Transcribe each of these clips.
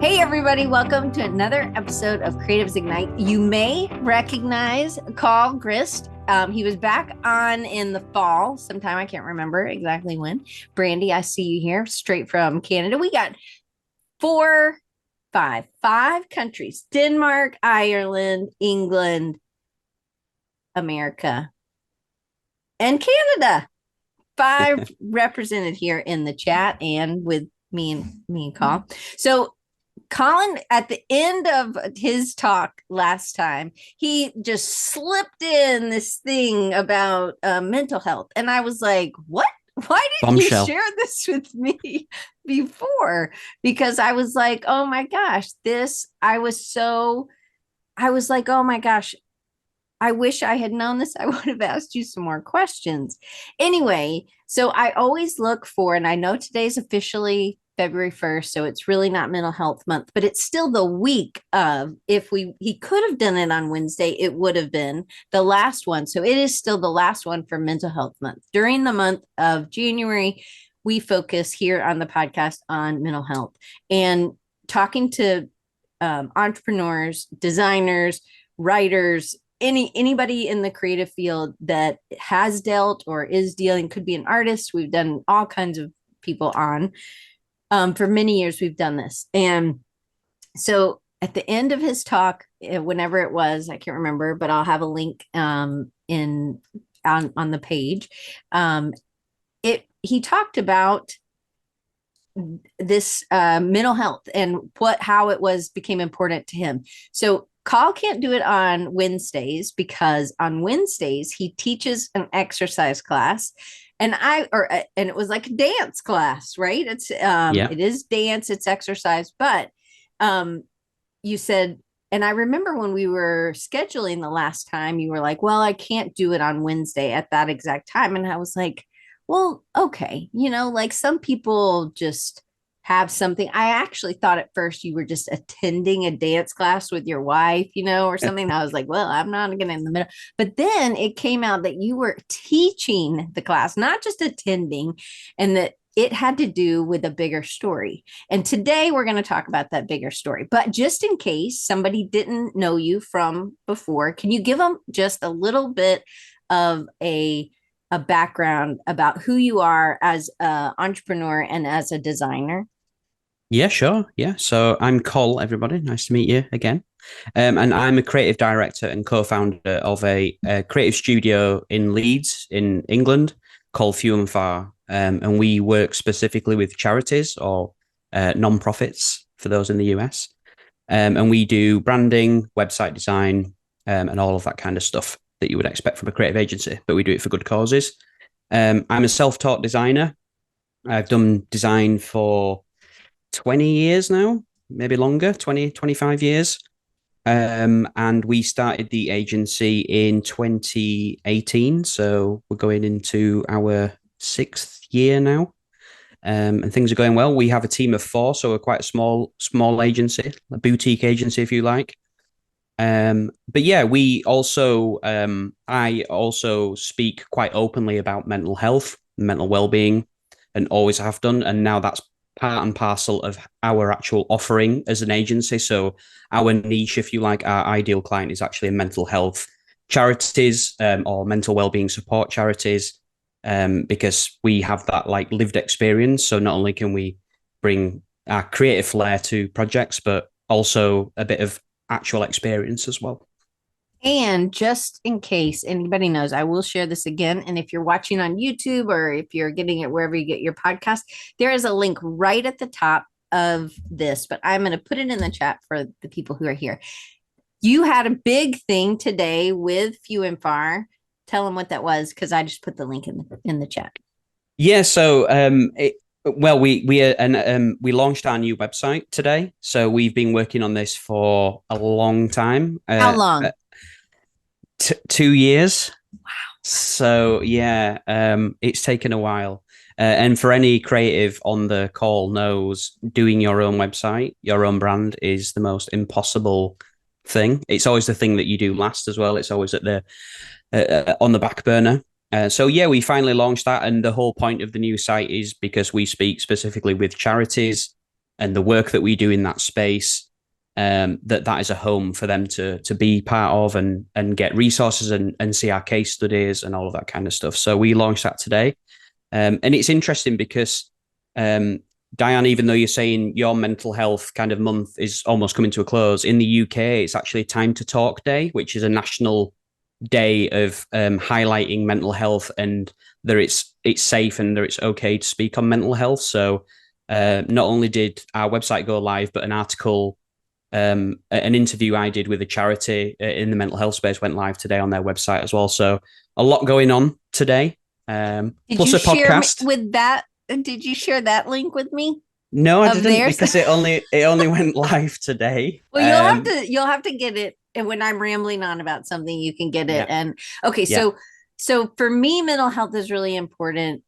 Hey, everybody, welcome to another episode of Creatives Ignite. You may recognize Colin Grist. He was back on in the fall sometime. I can't remember exactly when. Brandy, I see you here straight from Canada. We got five countries: Denmark, Ireland, England, America, and Canada. Five represented here in the chat and with me and Colin. So Colin, at the end of his talk last time, he just slipped in this thing about mental health. And I was like, what? Why didn't you Bombshell. share this with me before? Because I was like, oh my gosh, I was like, oh my gosh, I wish I had known this. I would have asked you some more questions. Anyway, so I always look for, and I know today's officially February 1st, so it's really not mental health month, but it's still the week of, if he could have done it on Wednesday, it would have been the last one. So it is still the last one for mental health month. During the month of January, we focus here on the podcast on mental health and talking to entrepreneurs, designers, writers, anybody in the creative field that has dealt or is dealing. Could be an artist. We've done all kinds of people on. For many years we've done this. And so at the end of his talk, whenever it was, I can't remember, but I'll have a link in on the page. It he talked about this mental health and how it became important to him. So Carl can't do it on Wednesdays because on Wednesdays he teaches an exercise class, and it was like a dance class, right? Yeah. It is dance, it's exercise, but um you said, and I remember when we were scheduling the last time, you were like, well, I can't do it on Wednesday at that exact time. And I was like, well, okay. Like some people just have something. I actually thought at first you were just attending a dance class with your wife, or something. I was like, well, I'm not getting in the middle. But then it came out that you were teaching the class, not just attending, and that it had to do with a bigger story. And today we're going to talk about that bigger story. But just in case somebody didn't know you from before, can you give them just a little bit of a background about who you are as an entrepreneur and as a designer? Yeah, sure. Yeah. So I'm Col, everybody. Nice to meet you again. And I'm a creative director and co-founder of a creative studio in Leeds, in England, called Few and Far. And we work specifically with charities or non-profits for those in the US. And we do branding, website design, and all of that kind of stuff that you would expect from a creative agency, but we do it for good causes. I'm a self-taught designer. I've done design for 20 years now, maybe longer, 20, 25 years. And we started the agency in 2018. So we're going into our 6th year now. And things are going well. We have a team of 4, so we're quite a small agency, a boutique agency, if you like. But yeah, I also speak quite openly about mental health, mental well-being, and always have done. And now that's part and parcel of our actual offering as an agency. So our niche, if you like, our ideal client is actually mental health charities, or mental well-being support charities, because we have that like lived experience. So not only can we bring our creative flair to projects, but also a bit of actual experience as well. And just in case anybody knows, I will share this again. And if you're watching on YouTube or if you're getting it wherever you get your podcast, there is a link right at the top of this, but I'm going to put it in the chat for the people who are here. You had a big thing today with Few and Far. Tell them what that was, because I just put the link in the chat. Yeah, so we launched our new website today. So we've been working on this for a long time. How long? 2 years. So yeah, it's taken a while. And for any creative on the call knows, doing your own website, your own brand is the most impossible thing. It's always the thing that you do last as well. It's always at the on the back burner. So yeah, we finally launched that, and the whole point of the new site is because we speak specifically with charities, and the work that we do in that space, that is a home for them to be part of and get resources and see our case studies and all of that kind of stuff. So we launched that today. And it's interesting because, Diane, even though you're saying your mental health kind of month is almost coming to a close, in the UK, it's actually Time to Talk Day, which is a national day of highlighting mental health and that it's safe and that it's okay to speak on mental health. So not only did our website go live, but an article, an interview I did with a charity in the mental health space went live today on their website as well. So a lot going on today. Plus a podcast. With that, did you share that link with me? No, I didn't, because it only went live today. Well, you'll have to get it, and when I'm rambling on about something, you can get it. Yeah. And okay, yeah. So for me, mental health is really important,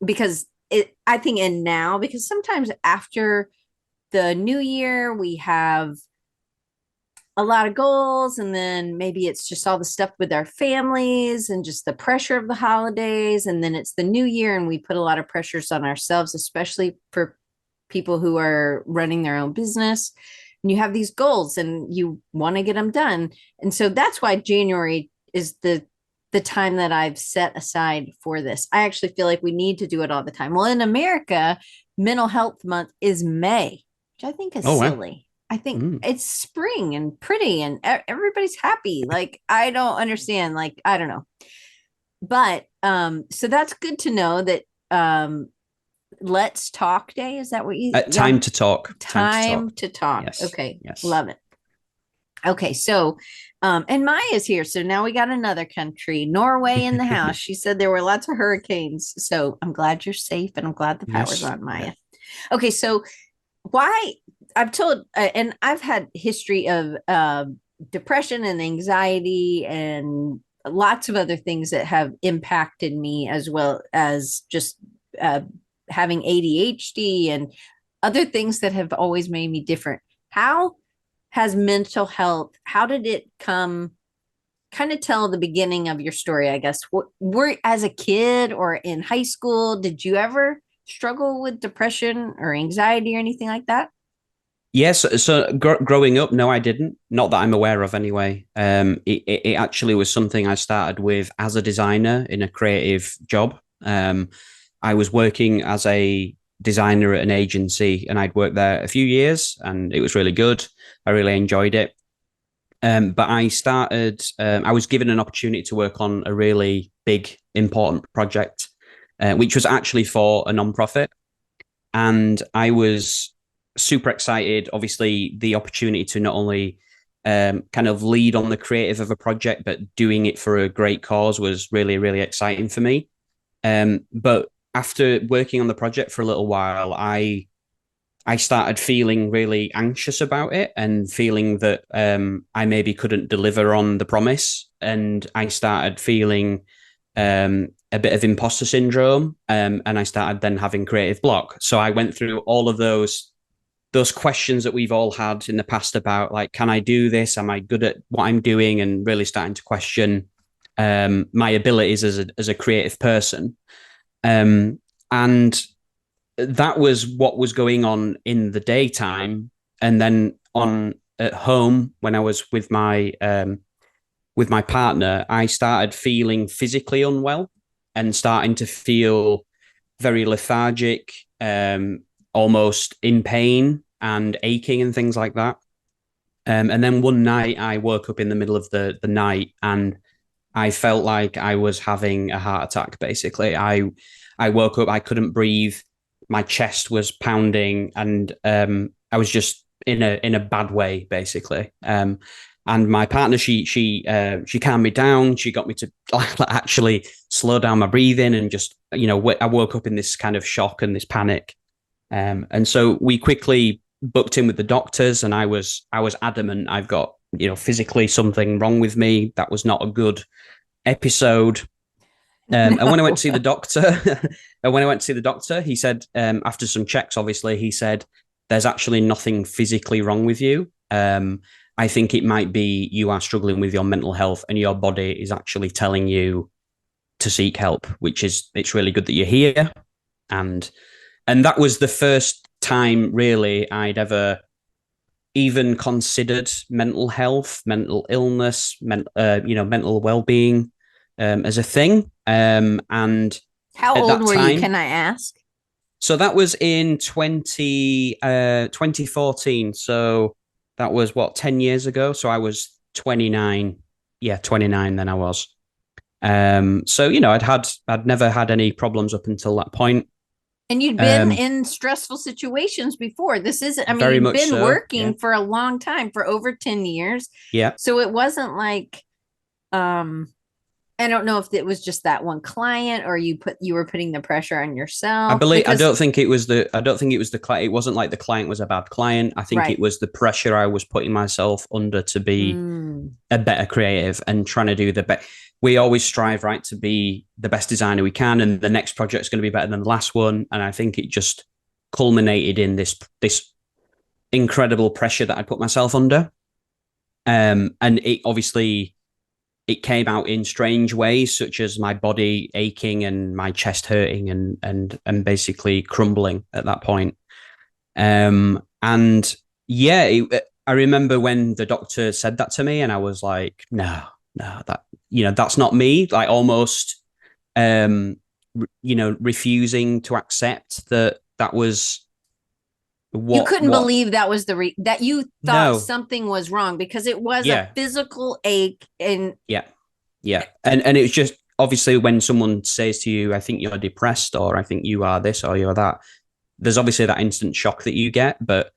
because I think, and now, because sometimes after the new year, we have a lot of goals, and then maybe it's just all the stuff with our families and just the pressure of the holidays, and then it's the new year and we put a lot of pressures on ourselves, especially for people who are running their own business, and you have these goals and you want to get them done. And so that's why January is the time that I've set aside for this. I actually feel like we need to do it all the time. Well, in America, mental health month is May, which I think is silly. Wow. I think it's spring and pretty and everybody's happy. Like, I don't understand. Like, I don't know. But so that's good to know that Let's Talk Day. Is that what you Time to Talk. Time to talk. Yes. Okay. Yes. Love it. Okay. So and Maya's here. So now we got another country, Norway, in the house. She said there were lots of hurricanes. So I'm glad you're safe, and I'm glad the power's on, Maya. Okay. So why I've told, and I've had history of depression and anxiety and lots of other things that have impacted me, as well as just having ADHD and other things that have always made me different. How has mental health, how did it come? Kind of tell the beginning of your story, I guess. Were as a kid or in high school, did you ever struggle with depression or anxiety or anything like that? Yes. So growing up, no, I didn't. Not that I'm aware of, anyway. It actually was something I started with as a designer in a creative job. I was working as a designer at an agency, and I'd worked there a few years, and it was really good. I really enjoyed it. But I started. I was given an opportunity to work on a really big, important project, which was actually for a nonprofit, and I was super excited. Obviously, the opportunity to not only kind of lead on the creative of a project, but doing it for a great cause was really, really exciting for me. But after working on the project for a little while, I started feeling really anxious about it and feeling that I maybe couldn't deliver on the promise. And I started feeling a bit of imposter syndrome, and I started then having creative block. So I went through all of those questions that we've all had in the past about, like, can I do this? Am I good at what I'm doing? And really starting to question my abilities as a creative person. And that was what was going on in the daytime. And then at home, when I was with my partner, I started feeling physically unwell and starting to feel very lethargic, almost in pain and aching and things like that. And then one night I woke up in the middle of the night and I felt like I was having a heart attack. Basically, I woke up, I couldn't breathe, my chest was pounding, and I was just in a bad way, basically. And my partner, she calmed me down. She got me to actually slow down my breathing, and just, I woke up in this kind of shock and this panic. And so we quickly booked in with the doctors, and I was adamant I've got, physically something wrong with me. That was not a good episode. And when I went to see the doctor, he said, after some checks, obviously, he said, there's actually nothing physically wrong with you. I think it might be you are struggling with your mental health, and your body is actually telling you to seek help, it's really good that you're here. And that was the first time really I'd ever even considered mental health, mental illness, mental well-being as a thing. And How at old that were you? time, Can I ask? so that was in 2014. So that was what, 10 years ago. So I was 29. Yeah, 29 then I was. So, I'd never had any problems up until that point. And you'd been Um, in stressful situations before. This isn't, I mean, Very you'd much been so. Yeah. working for a long time, for over 10 years. Yeah. So it wasn't like, um, I don't know if it was just that one client or you were putting the pressure on yourself because I don't think it was the client. It wasn't like the client was a bad client. I think it right. was the pressure I was putting myself under to be Mm. a better creative and trying to do the best. We always strive, right, to be the best designer we can, and the next project is going to be better than the last one. And I think it just culminated in this incredible pressure that I put myself under. And it obviously it came out in strange ways, such as my body aching and my chest hurting and basically crumbling at that point. And yeah, I remember when the doctor said that to me, and I was like, no, that's not me. Like almost, refusing to accept that was You what couldn't believe that was that you thought no, something was wrong because it was a yeah, physical ache and yeah, yeah, and it was just obviously when someone says to you, I think you're depressed, or I think you are this or you're that. There's obviously that instant shock that you get, but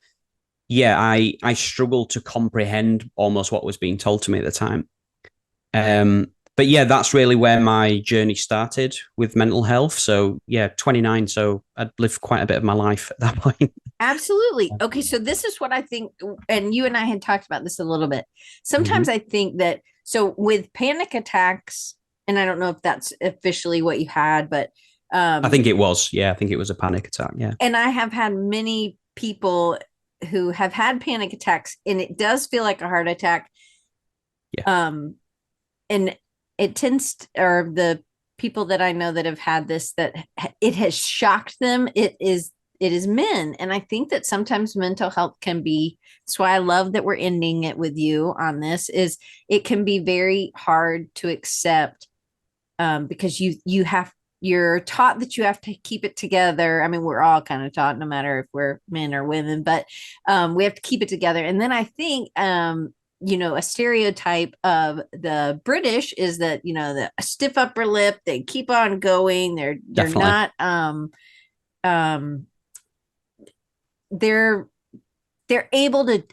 yeah, I struggled to comprehend almost what was being told to me at the time. But yeah, that's really where my journey started with mental health. So yeah, 29. So I'd lived quite a bit of my life at that point. absolutely. Okay, so this is what I think, and you and I had talked about this a little bit. Mm-hmm. Sometimes I think that so with panic attacks, and I don't know if that's officially what you had, but I think it was. Yeah, I think it was a panic attack. Yeah. and I have had many people who have had panic attacks, and it does feel like a heart attack. Yeah. Um, and it tends to, or the people that I know that have had this, that it has shocked them. It is men. And I think that sometimes mental health can be, that's why I love that we're ending it with you on this, is it can be very hard to accept, because you're taught that you have to keep it together. I mean, we're all kind of taught, no matter if we're men or women, but we have to keep it together. And then I think, a stereotype of the British is that, the stiff upper lip, they keep on going. They're Definitely. not, um, they're able to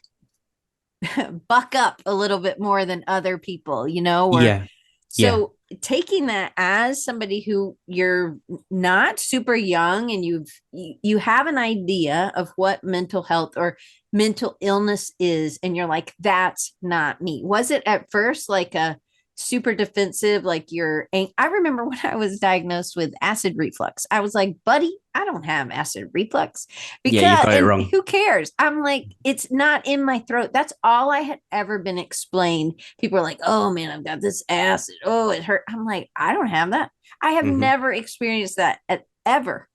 buck up a little bit more than other people, or Yeah. Yeah. so taking that as somebody who you're not super young and you have an idea of what mental health or mental illness is, and you're like, that's not me. Was it at first like a super defensive, like I remember when I was diagnosed with acid reflux, I was like, buddy, I don't have acid reflux, Yeah. You've because, got it and wrong. who cares? I'm like, it's not in my throat. That's all I had ever been explained. People are like, oh man, I've got this acid, oh it hurt. I'm like, I don't have that. I have Mm-hmm. never experienced that ever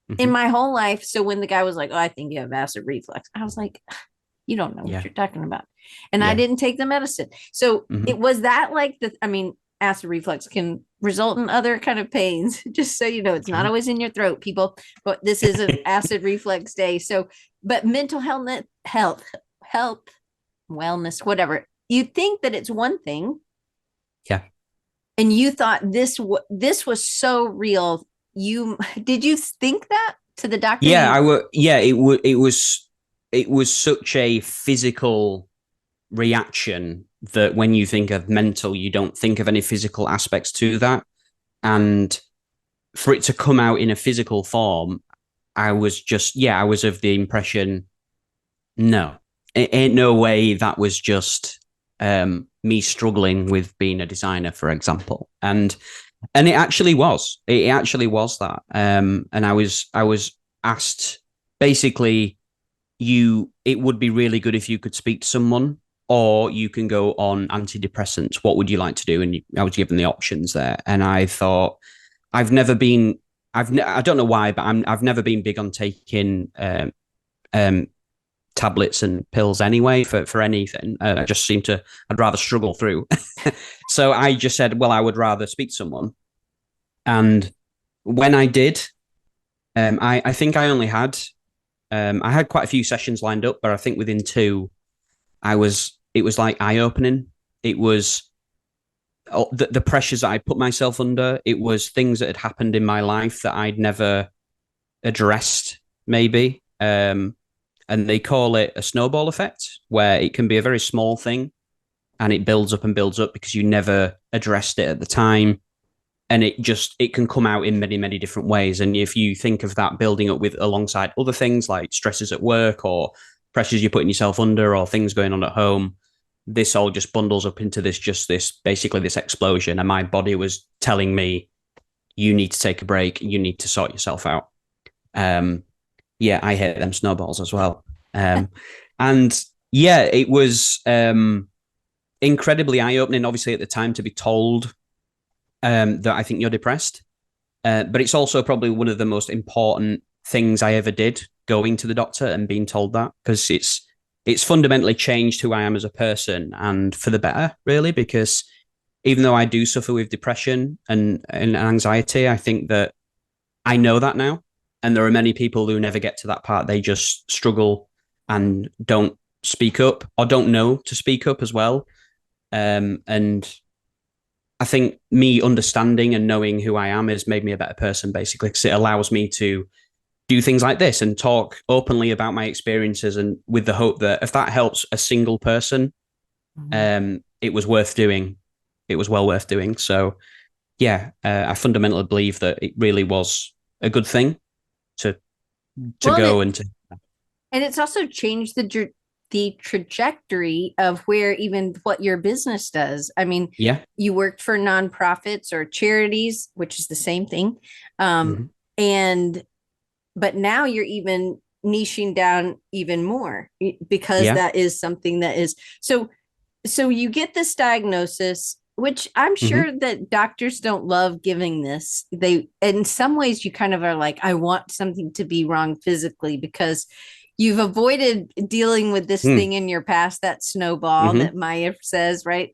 in Mm-hmm. my whole life. So when the guy was like, oh, I think you have acid reflux, I was like, you don't know what Yeah. you're talking about. And I Yeah. didn't take the medicine. So Mm-hmm. it was that, like, I mean, acid reflux can result in other kind of pains. Just so you know, it's not Sure. always in your throat, people, but this is an acid reflux day. So, but mental health, wellness, whatever. You think that it's one thing, Yeah. and you thought this was so real. Did you think that to the doctor? Yeah. Yeah. It was such a physical reaction that when you think of mental, you don't think of any physical aspects to that. And for it to come out in a physical form, I was of the impression, no, it ain't no way that was just me struggling with being a designer, for example. And it actually was. It actually was that. And I was asked basically, it would be really good if you could speak to someone, or you can go on antidepressants. What would you like to do? And I was given the options there, and I thought, I've never been. I don't know why, but I've never been big on taking um, tablets and pills anyway for anything. I just seem to, I'd rather struggle through. So I just said, well, I would rather speak to someone. And when I did, I think I only had, I had quite a few sessions lined up, but I think within two, it was like eye opening. It was the pressures that I put myself under. It was things that had happened in my life that I'd never addressed, maybe. And they call it a snowball effect, where it can be a very small thing and it builds up and builds up because you never addressed it at the time. And it can come out in many, many different ways. And if you think of that building up with alongside other things like stresses at work or pressures you're putting yourself under or things going on at home, this all just bundles up into basically this explosion. And my body was telling me, you need to take a break. You need to sort yourself out. Yeah, I hate them snowballs as well. And yeah, it was incredibly eye-opening, obviously, at the time to be told that I think you're depressed. But it's also probably one of the most important things I ever did, going to the doctor and being told that, because it's fundamentally changed who I am as a person, and for the better, really, because even though I do suffer with depression and anxiety, I think that I know that now. And there are many people who never get to that part. They just struggle and don't speak up or don't know to speak up as well. And I think me understanding and knowing who I am has made me a better person, basically, because it allows me to do things like this and talk openly about my experiences, and with the hope that if that helps a single person, it was worth doing. It was well worth doing. So yeah, I fundamentally believe that it really was a good thing to Well, go and to. and it's also changed the trajectory of where even what your business does. I mean, Yeah. you worked for nonprofits or charities, which is the same thing. Mhm. And but now you're even niching down even more because Yeah. that is something that is so you get this diagnosis, which I'm Mhm. sure that doctors don't love giving this. They, in some ways, you kind of are like, I want something to be wrong physically because you've avoided dealing with this Mm. thing in your past, that snowball Mhm. that Maya says, right?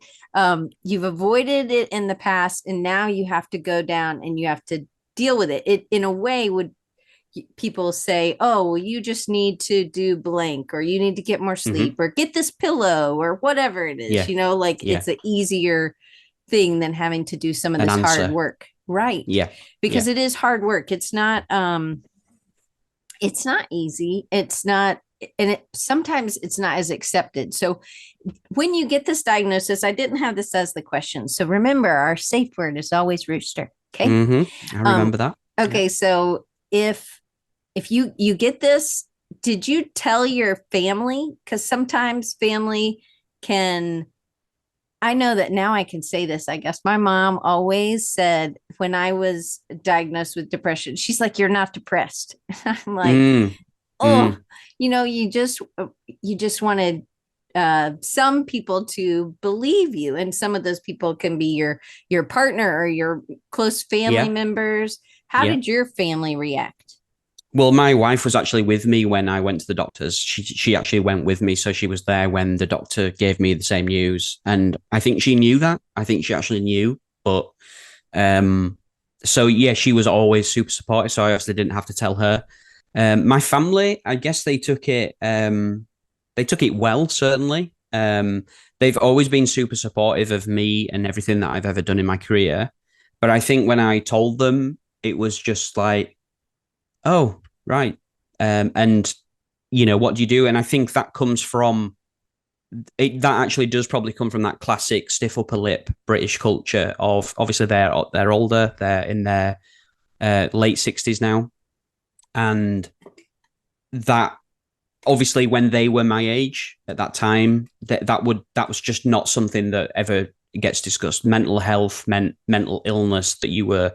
You've avoided it in the past, and now you have to go down and you have to deal with it. It, in a way, would people say, oh, well, you just need to do blank, or you need to get more sleep, Mhm. or get this pillow, or whatever it is, Yeah. you know, like Yeah. it's an easier thing than having to do some of An this hard answer. work. Right. Yeah. Because Yeah. it is hard work. It's not easy. It's not, and it sometimes it's not as accepted. So when you get this diagnosis, I didn't have this as the question. So remember, our safe word is always rooster. Okay. I remember that. Yeah. Okay. So if you get this, did you tell your family? Because sometimes family can, I know that now I can say this. I guess my mom always said when I was diagnosed with depression, she's like, "You're not depressed." I'm like, Mm. "Oh, Mm. you just wanted some people to believe you, and some of those people can be your partner or your close family Yeah. members." How Yeah. did your family react? Well, my wife was actually with me when I went to the doctors. She actually went with me, so she was there when the doctor gave me the same news, and I think she knew that. I think she actually knew, but um, so yeah, she was always super supportive. So I obviously didn't have to tell her. My family, I guess they took it well. Certainly, they've always been super supportive of me and everything that I've ever done in my career. But I think when I told them, it was just like, oh, right. And what do you do? And I think that comes from it. That actually does probably come from that classic stiff upper lip British culture of, obviously, they're older, they're in their late 60s now, and that, obviously, when they were my age at that time, that was just not something that ever gets discussed. Mental health meant mental illness, that you were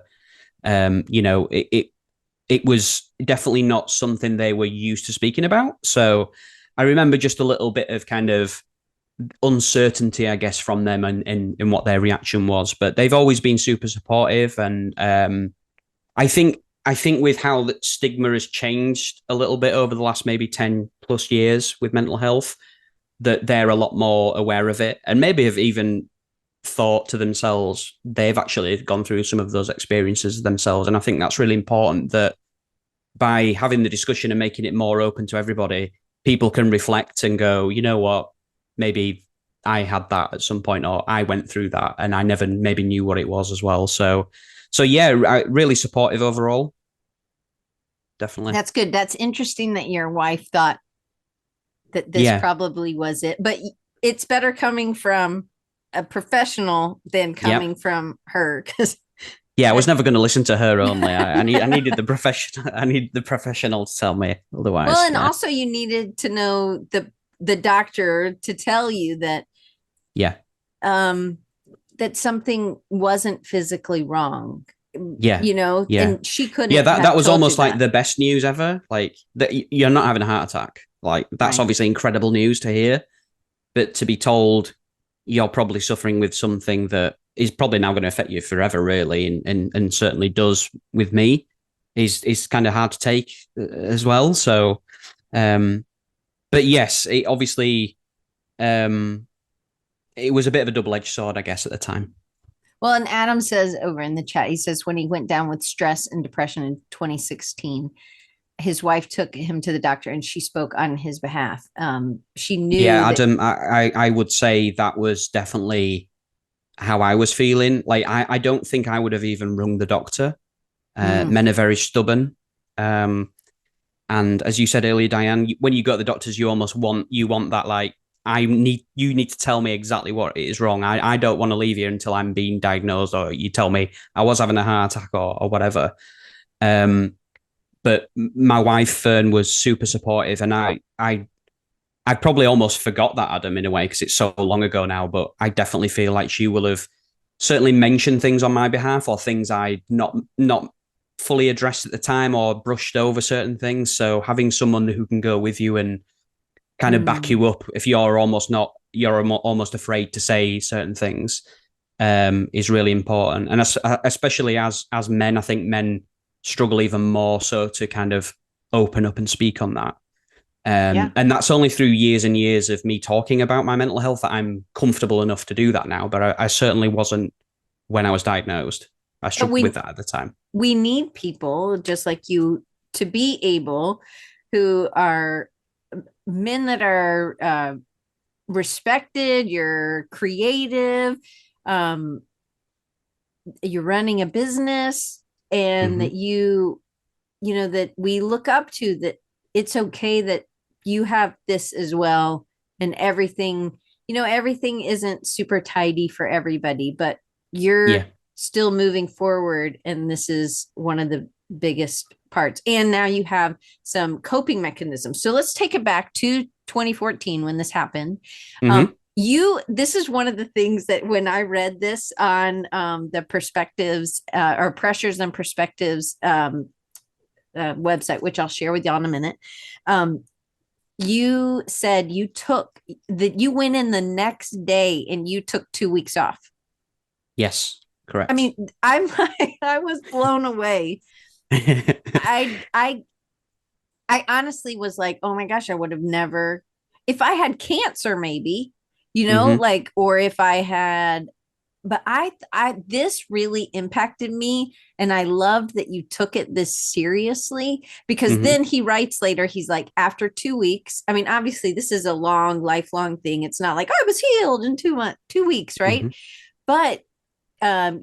it was definitely not something they were used to speaking about. So I remember just a little bit of kind of uncertainty, I guess, from them, and in what their reaction was. But they've always been super supportive, and I think I think with how the stigma has changed a little bit over the last maybe 10 plus years with mental health, that they're a lot more aware of it and maybe have even thought to themselves they've actually gone through some of those experiences themselves. And I think that's really important, that by having the discussion and making it more open to everybody, people can reflect and go, you know what, maybe I had that at some point, or I went through that and I never maybe knew what it was as well. So yeah, really supportive overall. Definitely. That's good. That's interesting that your wife thought that this Yeah. probably was it, but it's better coming from a professional than coming from her, because Yeah, I was never going to listen to her only. I needed the professional. I need the professional to tell me. well, Otherwise, and yeah, also you needed to know the doctor to tell you that yeah, um that something wasn't physically wrong, yeah, yeah, and she yeah. couldn't That have was told you almost like that. the best news ever. Like that you're not having a heart attack. Like that's Right. obviously incredible news to hear. But to be told you're probably suffering with something that is probably now going to affect you forever, really, and certainly does with me, is kind of hard to take as well. So, um, but yes, it obviously um it was a bit of a double-edged sword, I guess, at the time. Well, and Adam says over in the chat, he says when he went down with stress and depression in 2016, his wife took him to the doctor and she spoke on his behalf. She knew Yeah, that. Adam, I would say that was definitely how I was feeling. Like I don't think I would have even rung the doctor. Mm, Men are very stubborn. Um, and as you said earlier, Diane, when you go to the doctors, you want that, like, you need to tell me exactly what is wrong. I don't want to leave here until I'm being diagnosed, or you tell me I was having a heart attack, or whatever. Um, but my wife Fern was super supportive, and I probably almost forgot that, Adam, in a way, because it's so long ago now. But I definitely feel like she will have certainly mentioned things on my behalf, or things I not fully addressed at the time, or brushed over certain things. So having someone who can go with you and kind of back mm, you up if you're almost afraid to say certain things, is really important. And especially as men, I think men struggle even more so to kind of open up and speak on that. yeah. And that's only through years and years of me talking about my mental health that I'm comfortable enough to do that now. But I certainly wasn't when I was diagnosed. I But struggled we with that at the time. we need people just like you to be able, who are men that are respected, you're creative, um, you're running a business, and Mm-hmm. that that we look up to, that it's okay that you have this as well, and everything isn't super tidy for everybody, but you're Yeah. still moving forward, and this is one of the biggest parts, and now you have some coping mechanisms. So let's take it back to 2014 when this happened. Mm-hmm. This is one of the things that when I read this on the perspectives, or pressures and perspectives website, which I'll share with y'all in a minute. Um, you said you went in the next day and you took 2 weeks off. Yes. I Correct. mean, I was blown away. I I I honestly was like, oh my gosh, I would have never, if I had cancer, maybe, Mm-hmm. like, or if I had, but this really impacted me. And I loved that you took it this seriously, because Mm-hmm. then he writes later, he's like, after 2 weeks, I mean, obviously this is a lifelong thing. It's not like, oh, I was healed in 2 months, 2 weeks, right? Mm-hmm. But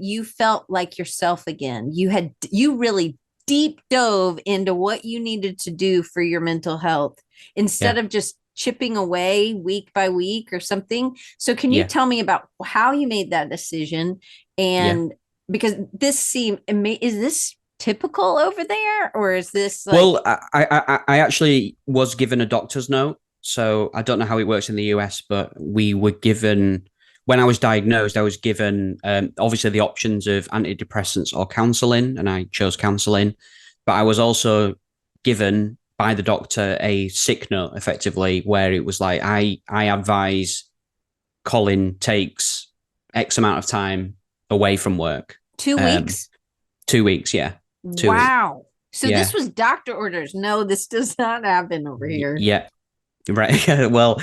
you felt like yourself again. You really deep dove into what you needed to do for your mental health, instead Yeah. of just chipping away week by week or something. So can you Yeah. tell me about how you made that decision? Yeah. And because is this typical over there, or is this like, Well, I actually was given a doctor's note. So I don't know how it works in the US, but we were given, when I was diagnosed, I was given obviously the options of antidepressants or counseling, and I chose counseling. But I was also given by the doctor a sick note, effectively, where it was like, I advise Colin takes X amount of time away from work. two Um, weeks? 2 weeks, yeah, 2 weeks. Wow. So Yeah. this was doctor orders. No, this does not happen over here. Yeah. Right. Well,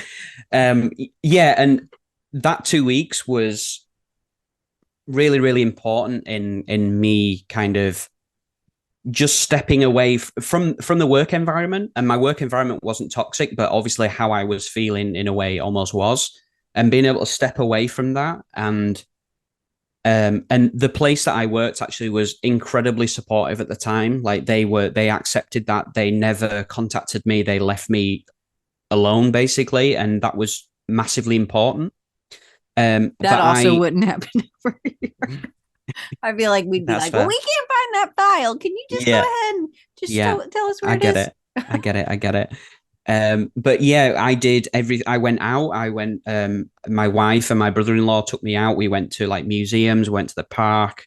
yeah, and that 2 weeks was really, really important in me kind of just stepping away from the work environment. And my work environment wasn't toxic, but obviously how I was feeling in a way almost was. And being able to step away from that, and the place that I worked actually was incredibly supportive at the time. Like they accepted that. They never contacted me. They left me alone basically, and that was massively important. That But also I wouldn't happen over here. I feel like we'd be That's like, well, fair. we can't find that file. Can you just go Yeah, ahead and just yeah, tell us where I it get is? it. I get it. I get it. But yeah, I did I went out. My wife and my brother-in-law took me out. We went to like museums, went to the park.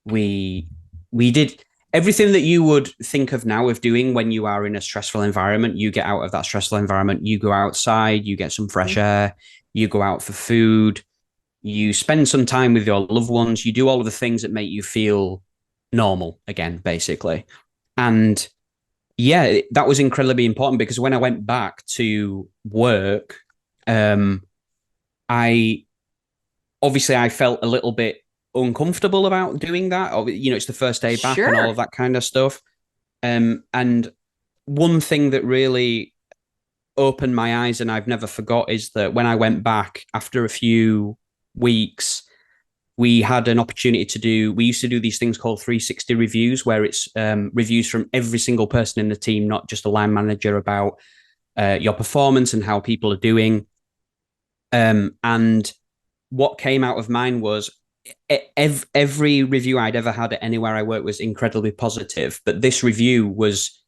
We we did everything that you would think of now of doing when you are in a stressful environment. You get out of that stressful environment, you go outside, you get some fresh air, you go out for food, you spend some time with your loved ones, you do all of the things that make you feel normal again, basically. And yeah, that was incredibly important because when I went back to work, um, I obviously I felt a little bit uncomfortable about doing that. It's the first day back and all of Sure. that kind of stuff. And one thing that really opened my eyes and I've never forgot is that when I went back after a few weeks, we had an opportunity we used to do these things called 360 reviews, where it's reviews from every single person in the team, not just a line manager, about your performance and how people are doing. And what came out of mine was every review I'd ever had at anywhere I worked was incredibly positive. But this review was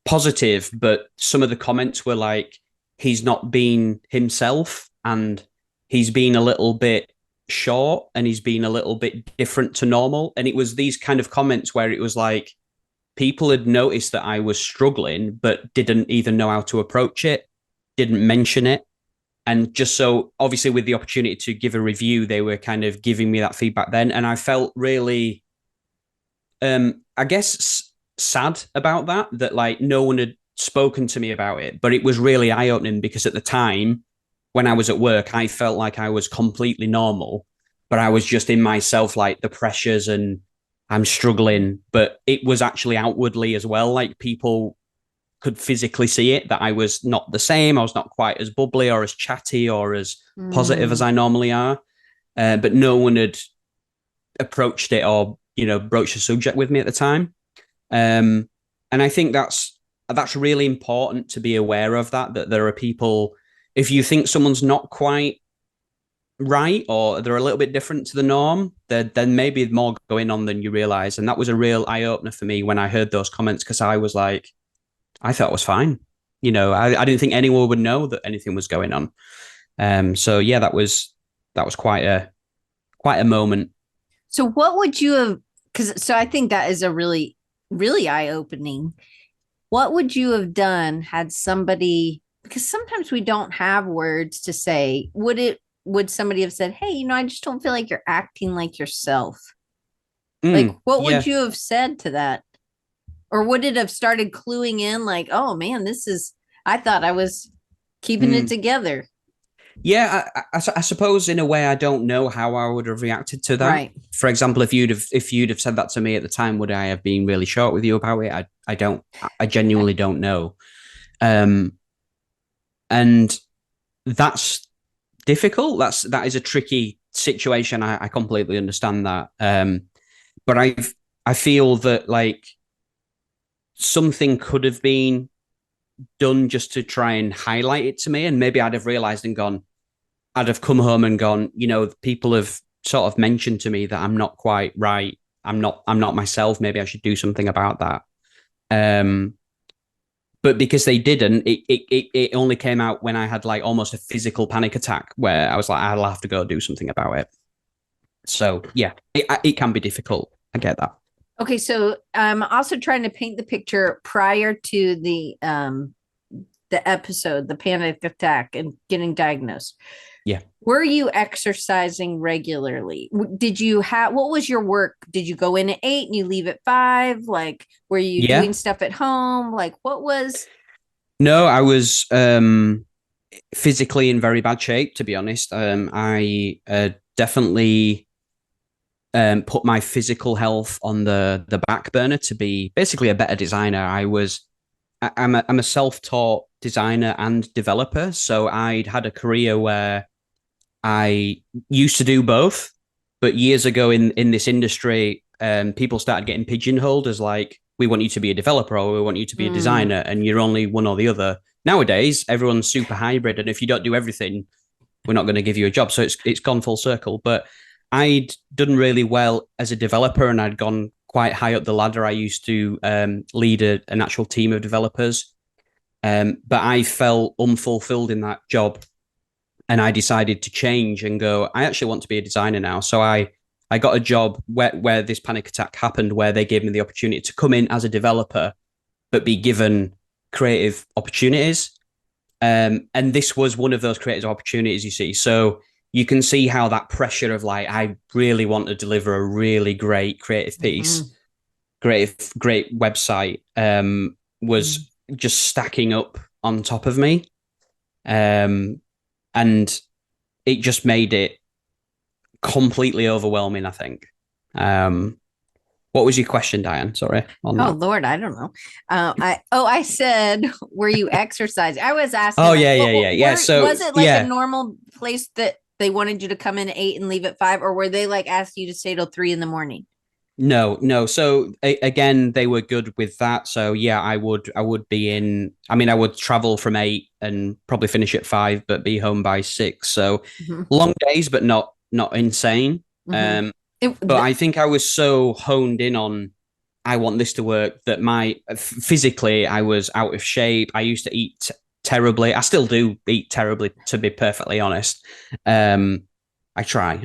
positive, but some of the comments were like, he's not being himself and he's been a little bit short and he's been a little bit different to normal. And it was these kind of comments where it was like, people had noticed that I was struggling, but didn't even know how to approach it, didn't mention it. And just so obviously with the opportunity to give a review, they were kind of giving me that feedback then. And I felt really, I guess, sad about that like no one had spoken to me about it. But it was really eye opening because at the time when I was at work, I felt like I was completely normal, but I was just in myself, like the pressures and I'm struggling. But it was actually outwardly as well. Like people could physically see it that I was not the same. I was not quite as bubbly or as chatty or as positive as Mm. I normally are. But no one had approached it or broached the subject with me at the time. Um, and I think that's really important to be aware of that there are people. If you think someone's not quite right or they're a little bit different to the norm, then maybe more going on than you realize. And that was a real eye opener for me when I heard those comments because I was like, I thought it was fine. I didn't think anyone would know that anything was going on. So yeah, that was quite a moment. So what would you have, because so I think that is a really, really eye-opening. What would you have done had somebody, because sometimes we don't have words to say, would somebody have said, hey, I just don't feel like you're acting like yourself? Like, what would Yeah. you have said to that? Or would it have started cluing in like, oh man, I thought I was keeping it Mm. together. Yeah, I suppose in a way I don't know how I would have reacted to that. Right. For example, if you'd have said that to me at the time, would I have been really short with you about it? I don't. I genuinely don't know. Um, and that's difficult. That is a tricky situation. I completely understand that. But I feel that like something could have been done just to try and highlight it to me, and maybe I'd have realized and gone, I'd have come home and gone, people have sort of mentioned to me that I'm not quite right. I'm not myself. Maybe I should do something about that. Um, but because they didn't, it only came out when I had like almost a physical panic attack where I was like, I'll have to go do something about it. So yeah, it can be difficult. I get that. Okay, so I'm also trying to paint the picture prior to the episode, the panic attack and getting diagnosed. Yeah. Were you exercising regularly? Did you have, what was your work? Did you go in at 8 and you leave at 5? Like, were you Yeah. doing stuff at home? Like, what was? No, I was physically in very bad shape, to be honest. I definitely put my physical health on the back burner to be basically a better designer. I'm a self-taught designer and developer, so I'd had a career where I used to do both, but years ago in this industry, people started getting pigeonholed as like, we want you to be a developer or we want you to be a Mm, designer, and you're only one or the other. Nowadays, everyone's super hybrid, and if you don't do everything, we're not going to give you a job. So it's gone full circle. But I'd done really well as a developer, and I'd gone quite high up the ladder. I used to lead an actual team of developers, but I felt unfulfilled in that job, and I decided to change and go, I actually want to be a designer now. So I got a job where this panic attack happened, where they gave me the opportunity to come in as a developer, but be given creative opportunities. And this was one of those creative opportunities, you see. So you can see how that pressure of like, I really want to deliver a really great creative mhm. piece, great website, was just stacking up on top of me. Um, and it just made it completely overwhelming, I think. Um, what was your question, Diane? Sorry on Oh that. Lord, I don't know. I said, were you exercising? I was asking Oh like, yeah, yeah, what yeah, yeah. were So was it like a yeah, normal place that they wanted you to come in at 8 and leave at 5, or were they like asked you to stay till 3 in the morning? no, no. So again, they were good with that. So yeah, I would be in. I mean, I would travel from 8 and probably finish at 5, but be home by 6. So Hmm. long days, but not insane. Hmm. But I think I was so honed in on I want this to work that my physically I was out of shape. I used to eat terribly. I still do eat terribly, to be perfectly honest. Um, I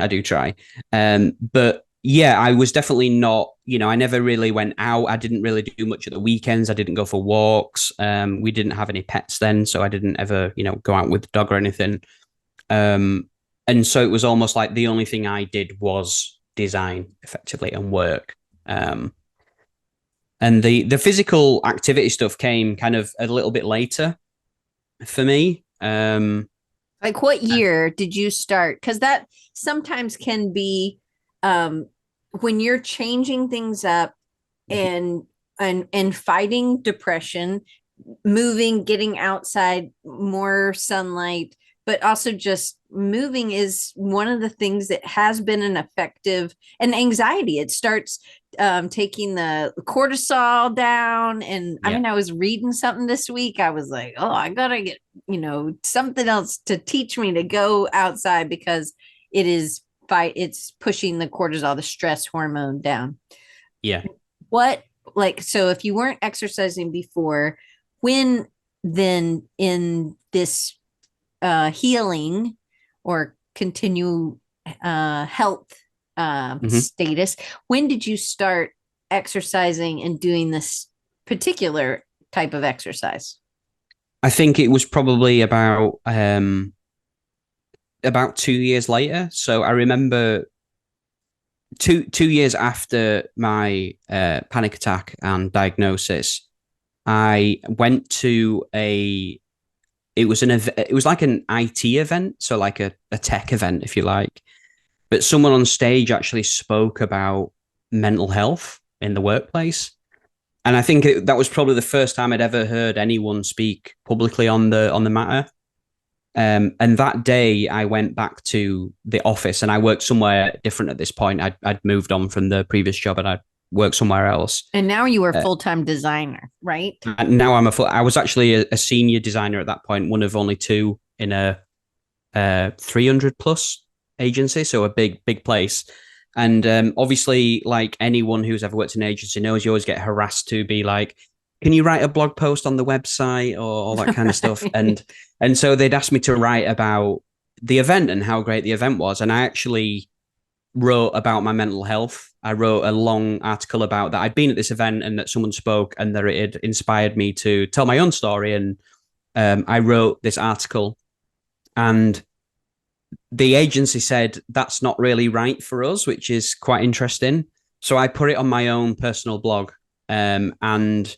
do try. But yeah, I was definitely not. I never really went out. I didn't really do much at the weekends. I didn't go for walks. We didn't have any pets then, so I didn't ever, go out with the dog or anything. Um, and so it was almost like the only thing I did was design effectively and work. Um, and the physical activity stuff came kind of a little bit later for me. Like, what year did you start? Because that sometimes can be, um, when you're changing things up and and fighting depression, moving, getting outside, more sunlight, but also just moving is one of the things that has been an effective, and anxiety. It starts taking the cortisol down. And I Yeah, mean, I was reading something this week. I was like, oh, I gotta get, something else to teach me to go outside because it's pushing the cortisol, the stress hormone down. yeah. What, like, so if you weren't exercising before, when then in this healing or continue health Hmm. status, when did you start exercising and doing this particular type of exercise? I think it was probably about 2 years later. So I remember two years after my panic attack and diagnosis, I went to a it was like an IT event, so like a tech event, if you like. But someone on stage actually spoke about mental health in the workplace. And I think that was probably the first time I'd ever heard anyone speak publicly on the matter. And that day, I went back to the office, and I worked somewhere different at this point. I'd moved on from the previous job, and I worked somewhere else. And now you are Uh, full-time designer, right? and now I was actually a senior designer at that point, one of only two in a 300 plus agency, so a big place. And obviously, like anyone who's ever worked in an agency knows, you always get harassed to be like, can you write a blog post on the website or all that kind of stuff? Right. And so they'd asked me to write about the event and how great the event was. And I actually wrote about my mental health. I wrote a long article about that. I'd been at this event and that someone spoke, and that it had inspired me to tell my own story. And I wrote this article, and the agency said that's not really right for us, which is quite interesting. So I put it on my own personal blog, and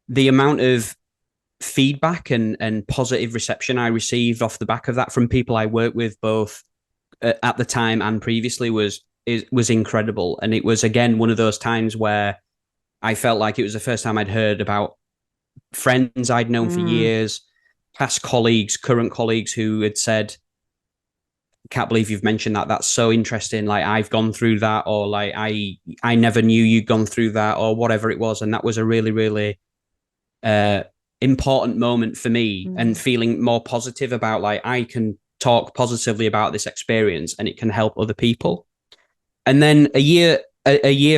the amount of feedback and positive reception I received off the back of that from people I worked with both at the time and previously was incredible. And it was again one of those times where I felt like it was the first time I'd heard about friends I'd known for Mm. years, past colleagues, current colleagues who had said, "Can't believe you've mentioned that. That's so interesting. Like I've gone through that, or like I never knew you'd gone through that, or whatever it was." And that was a really, really uh, important moment for me, and Mm. feeling more positive about like I can talk positively about this experience and it can help other people. And then a year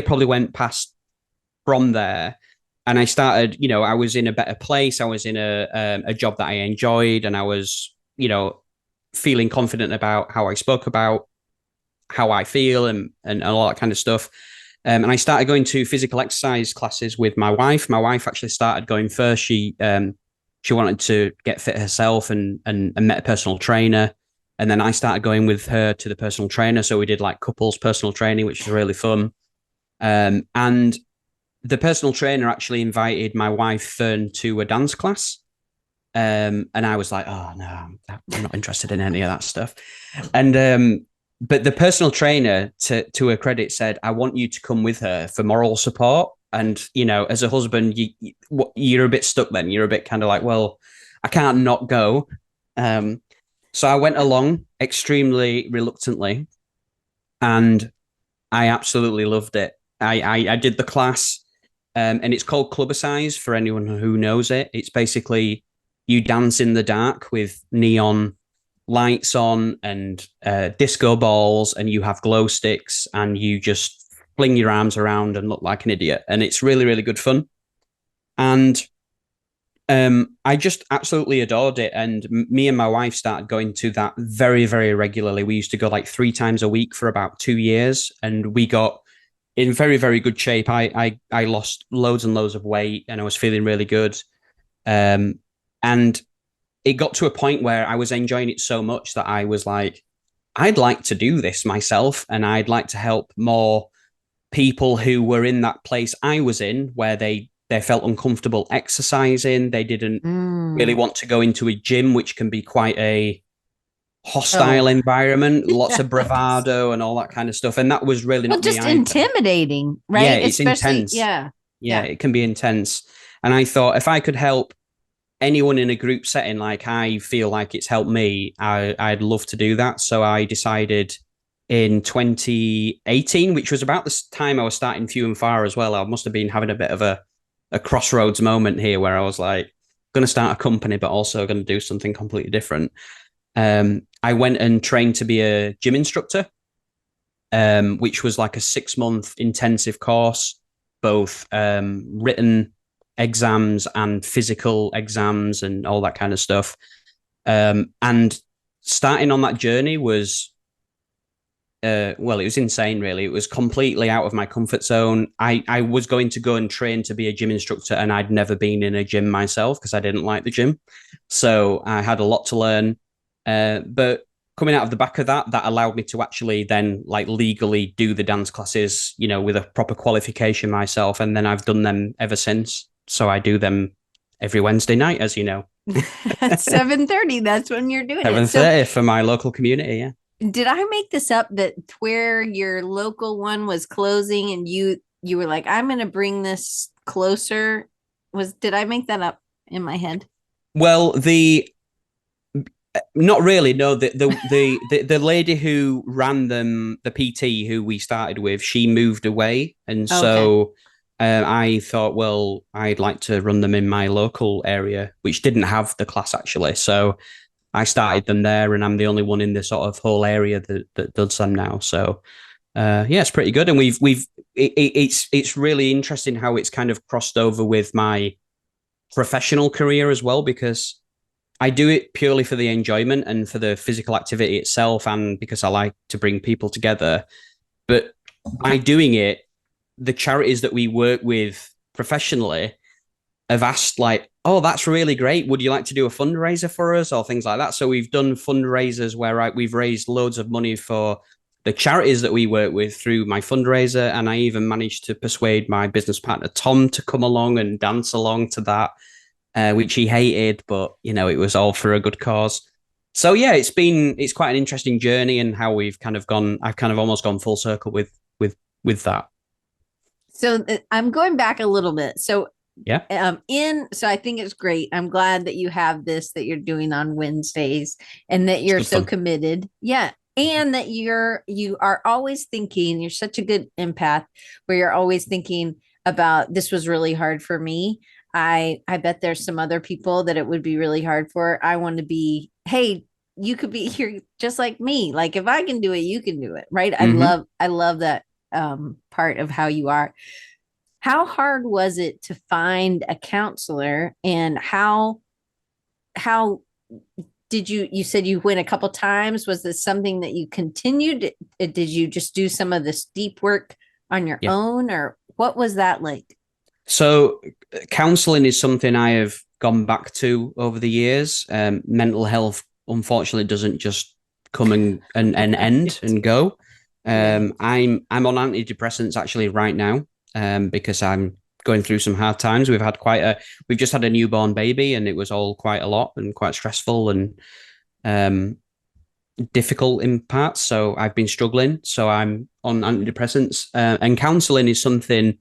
probably went past from there, and I started, I was in a better place. I was in a job that I enjoyed, and I was, feeling confident about how I spoke about how I feel and all that kind of stuff. And I started going to physical exercise classes with my wife. My wife actually started going first. She wanted to get fit herself and met a personal trainer. And then I started going with her to the personal trainer. So we did like couples personal training, which was really fun. And the personal trainer actually invited my wife Fern to a dance class. And I was like, oh no, I'm not interested in any of that stuff. And but the personal trainer, to her credit, said, I want you to come with her for moral support. And as a husband, you're a bit stuck. Then you're a bit kind of like, well, I can't not go. So I went along extremely reluctantly, and I absolutely loved it. I did the class, and it's called Clubbercise for anyone who knows it. It's basically you dance in the dark with neon lights on and disco balls, and you have glow sticks, and you just fling your arms around and look like an idiot. And it's really, really good fun. And I just absolutely adored it. And me and my wife started going to that very, very regularly. We used to go like 3 times a week for about 2 years, and we got in very, very good shape. I lost loads and loads of weight, and I was feeling really good. And it got to a point where I was enjoying it so much that I was like, I'd like to do this myself, and I'd like to help more people who were in that place I was in, where they felt uncomfortable exercising. They didn't really Mm. want to go into a gym, which can be quite a hostile Oh, environment, lots of yes. bravado and all that kind of stuff. And that was really Well, not me just either. intimidating, Yeah, right? it's Especially, intense. yeah, Yeah, yeah. it can be intense. And I thought if I could help anyone in a group setting like I feel like it's helped me, I'd love to do that. So I decided in 2018, which was about the time I was starting Few and Far as well. I must have been having a bit of a crossroads moment here where I was like, going to start a company, but also going to do something completely different. I went and trained to be a gym instructor, which was like a 6 month intensive course, both written exams and physical exams and all that kind of stuff. And starting on that journey was, well, it was insane, really. It was completely out of my comfort zone. I was going to go and train to be a gym instructor, and I'd never been in a gym myself because I didn't like the gym. So I had a lot to learn. But coming out of the back of that, that allowed me to actually then like legally do the dance classes, with a proper qualification myself. And then I've done them ever since. So I do them every Wednesday night, as you know. At 7:30, that's when you're doing it. So 7:30 for my local community, yeah. did I make this up that where your local one was closing and you were like, I'm gonna bring this closer? Did I make that up in my head? Well, the not really. No, the lady who ran them, the PT who we started with, she moved away, and Okay. so I thought, well, I'd like to run them in my local area, which didn't have the class actually. So I started them there, and I'm the only one in the sort of whole area that does them now. So yeah, it's pretty good, and it's really interesting how it's kind of crossed over with my professional career as well, because I do it purely for the enjoyment and for the physical activity itself, and because I like to bring people together. But by doing it, the charities that we work with professionally, have asked like, oh, that's really great. Would you like to do a fundraiser for us or things like that? So we've done fundraisers where we've raised loads of money for the charities that we work with through my fundraiser. And I even managed to persuade my business partner, Tom, to come along and dance along to that, which he hated, but it was all for a good cause. So yeah, it's quite an interesting journey and how I've kind of almost gone full circle with that. So I'm going back a little bit. So Yeah. so I think it's great. I'm glad that you have this that you're doing on Wednesdays and that It's you're good so fun. committed. Yeah. And that you are always thinking, you're such a good empath where you're always thinking about this was really hard for me. I bet there's some other people that it would be really hard for. I want to be, hey, you could be here just like me. Like if I can do it, you can do it. Right. Mm-hmm. I love that part of how you are. How hard was it to find a counselor, and how did you said you went a couple times? Was this something that you continued? Did you just do some of this deep work on your Yeah. own, or what was that like? So counseling is something I have gone back to over the years. Mental health, unfortunately, doesn't just come and end Right. and go. Right. I'm on antidepressants actually right now, because I'm going through some hard times. We've just had a newborn baby, and it was all quite a lot and quite stressful and um, difficult in parts. So I've been struggling. So I'm on antidepressants, and counseling is something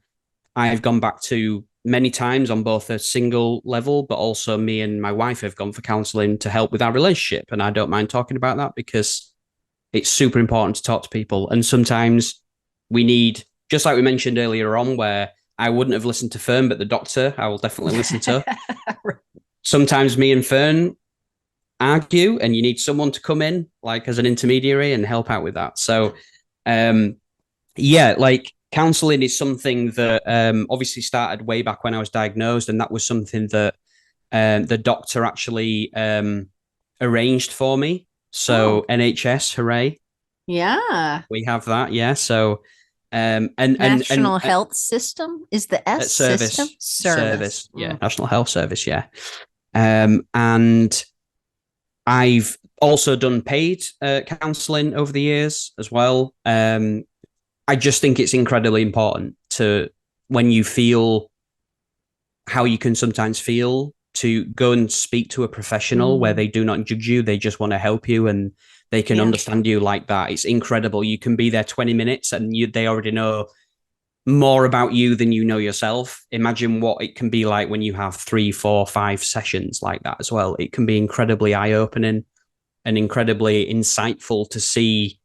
I've gone back to many times on both a single level, but also me and my wife have gone for counseling to help with our relationship. And I don't mind talking about that because it's super important to talk to people. And sometimes we need, just like we mentioned earlier on, where I wouldn't have listened to Fern, but the doctor I will definitely listen to. Sometimes me and Fern argue, and you need someone to come in, like as an intermediary, and help out with that. So, um, yeah, like counseling is something that obviously started way back when I was diagnosed, and that was something that the doctor actually arranged for me. So Oh, NHS, hooray, yeah. we have that. Yeah. So and National Health System is the S system service, service. yeah, National Health Service, yeah. And I've also done paid counseling over the years as well. I just think it's incredibly important to, when you feel how you can sometimes feel, to go and speak to a professional where Mm, they do not judge you. They just want to help you, and they can yeah. understand you like that. It's incredible. You can be there 20 minutes and they already know more about you than you know yourself. Imagine what it can be like when you have 3, 4, 5 sessions like that as well. It can be incredibly eye opening and incredibly insightful to see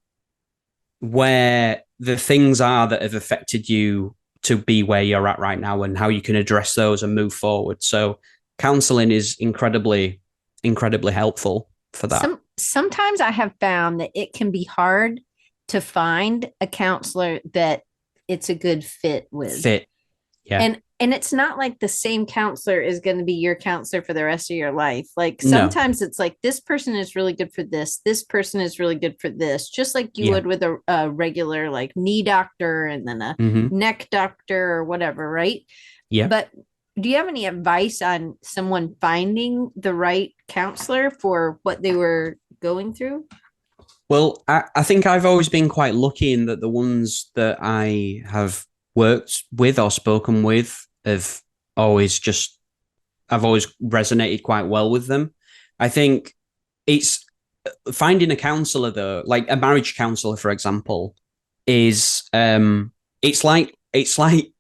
where the things are that have affected you to be where you're at right now, and how you can address those and move forward. So counseling is incredibly helpful for that. Sometimes I have found that it can be hard to find a counselor that it's a good fit with. Fit. Yeah. And it's not like the same counselor is going to be your counselor for the rest of your life. Like No. sometimes it's like this person is really good for this person is really good for this, just like you Yeah. would with a regular like knee doctor and then a Mm-hmm. neck doctor or whatever, right? Yeah. But do you have any advice on someone finding the right counselor for what they were going through? Well, I think I've always been quite lucky in that the ones that I have worked with or spoken with have always just, I've always resonated quite well with them. I think it's finding a counselor though, like a marriage counselor, for example, is it's like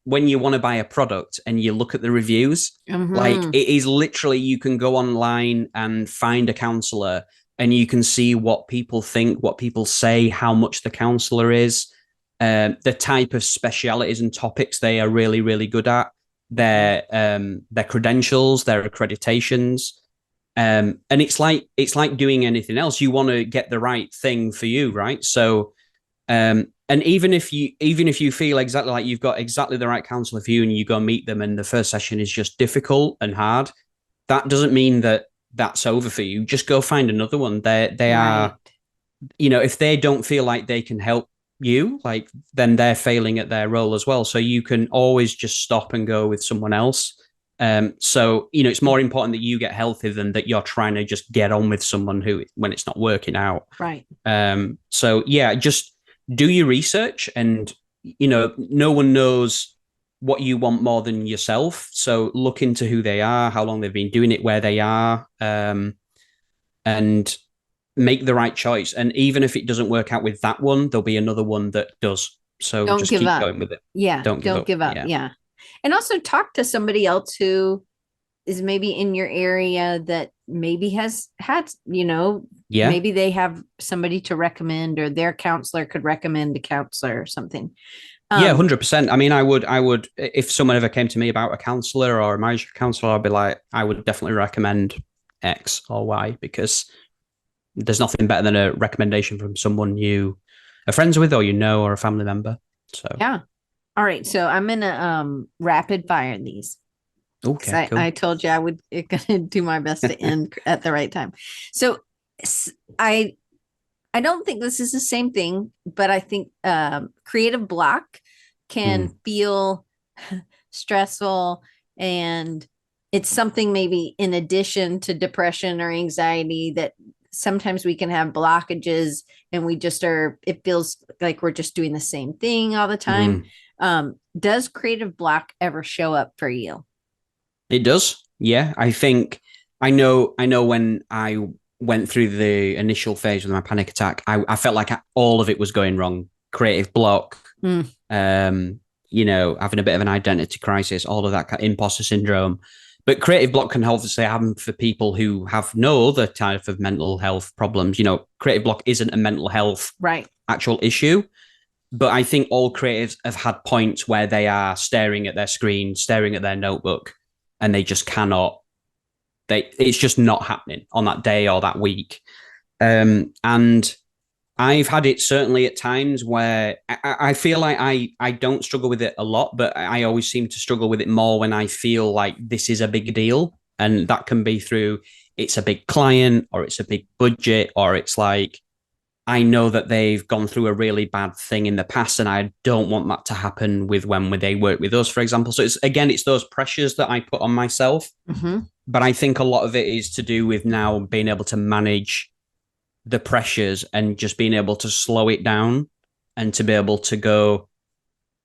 when you want to buy a product and you look at the reviews. Like Mm-hmm. it is literally, you can go online and find a counselor, and you can see what people think, what people say, how much the counselor is, the type of specialities and topics they are really really good at, their credentials, their accreditations. And it's like doing anything else. You want to get the right thing for you, right? So and even if you feel exactly like you've got exactly the right counselor for you, and you go meet them and the first session is just difficult and hard, that doesn't mean that that's over for you. Just go find another one. They are, Right. if they don't feel like they can help you, like, then they're failing at their role as well. So you can always just stop and go with someone else. So, it's more important that you get healthy than that you're trying to just get on with someone who, when it's not working out. Right. So yeah, just do your research, and no one knows what you want more than yourself. So look into who they are, how long they've been doing it, where they are, and make the right choice. And even if it doesn't work out with that one, there'll be another one that does. So Don't just give keep up. going with it. Yeah. Don't give Don't up. give up. Yeah. Yeah. And also talk to somebody else who is maybe in your area that maybe has had, Yeah. maybe they have somebody to recommend, or their counselor could recommend a counselor or something. Yeah, Um, 100%. I mean, I would, if someone ever came to me about a counselor or a marriage counselor, I'd be like, I would definitely recommend X or Y, because there's nothing better than a recommendation from someone you are friends with, or or a family member. So, yeah. All right. So I'm gonna rapid fire these. Because okay, I cool. told you I would gonna do my best to end at the right time. So I I don't think this is the same thing, but I think creative block can Mm, feel stressful, and it's something maybe in addition to depression or anxiety that sometimes we can have blockages, and it feels like we're just doing the same thing all the time. mm. Does creative block ever show up for you? It does. Yeah, I think I know when I went through the initial phase with my panic attack, I felt like all of it was going wrong. Creative block, Mm, um, having a bit of an identity crisis, all of that imposter syndrome. But creative block can obviously happen for people who have no other type of mental health problems. Creative block isn't a mental health right. actual issue. But I think all creatives have had points where they are staring at their screen, staring at their notebook, and they just cannot. It's just not happening on that day or that week. And I've had it certainly at times where I feel like I don't struggle with it a lot, but I always seem to struggle with it more when I feel like this is a big deal. And that can be through it's a big client, or it's a big budget, or it's like I know that they've gone through a really bad thing in the past, and I don't want that to happen with when they work with us, for example. So it's those pressures that I put on myself. Mm-hmm. But I think a lot of it is to do with now being able to manage the pressures and just being able to slow it down, and to be able to go,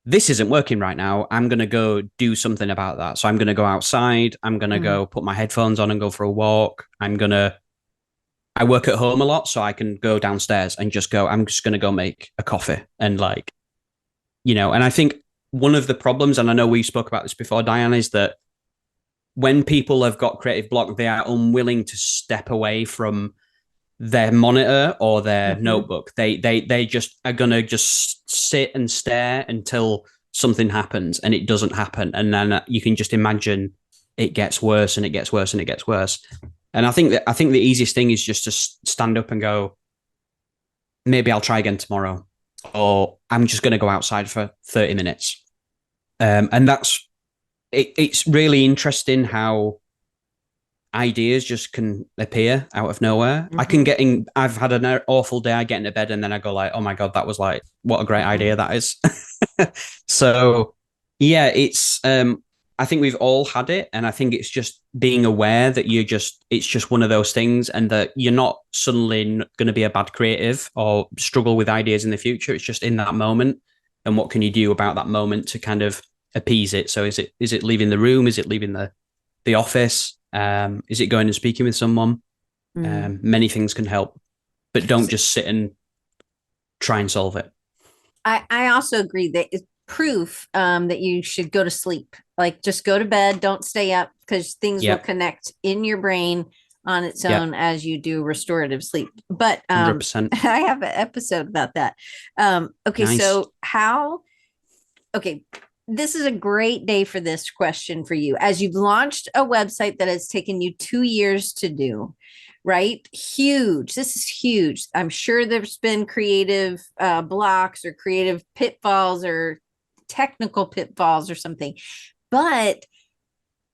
this isn't working right now. I'm going to go do something about that. So I'm going to go outside. I'm going to Mm, go put my headphones on and go for a walk. I work at home a lot, so I can go downstairs and just go, I'm just going to go make a coffee. And and I think one of the problems, and I know we spoke about this before, Diane, is that when people have got creative block, they are unwilling to step away from their monitor or their mm-hmm. notebook. They just are gonna just sit and stare until something happens, and it doesn't happen, and then you can just imagine it gets worse and it gets worse and it gets worse. And I think the easiest thing is just to stand up and go, maybe I'll try again tomorrow, or I'm just going to go outside for 30 minutes. And that's it's really interesting how ideas just can appear out of nowhere. Mm-hmm. I've had an awful day. I get into bed and then I go like, oh my God, that was like, what a great Mm-hmm. idea that is. So yeah, I think we've all had it. And I think it's just being aware that it's just one of those things, and that you're not suddenly going to be a bad creative or struggle with ideas in the future. It's just in that moment. And what can you do about that moment to kind of appease it? So is it leaving the room? Is it leaving the office? Is it going and speaking with someone? Mm. Many things can help, but don't just sit and try and solve it. I also agree that it's proof that you should go to sleep. Like just go to bed, don't stay up, because things will Yep. connect in your brain on its Yep. own as you do restorative sleep. But 100%. I have an episode about that. Okay, Nice. so okay, this is a great day for this question for you. As you've launched a website that has taken you 2 years to do, right? Huge. This is huge. I'm sure there's been creative blocks or creative pitfalls or technical pitfalls or something. But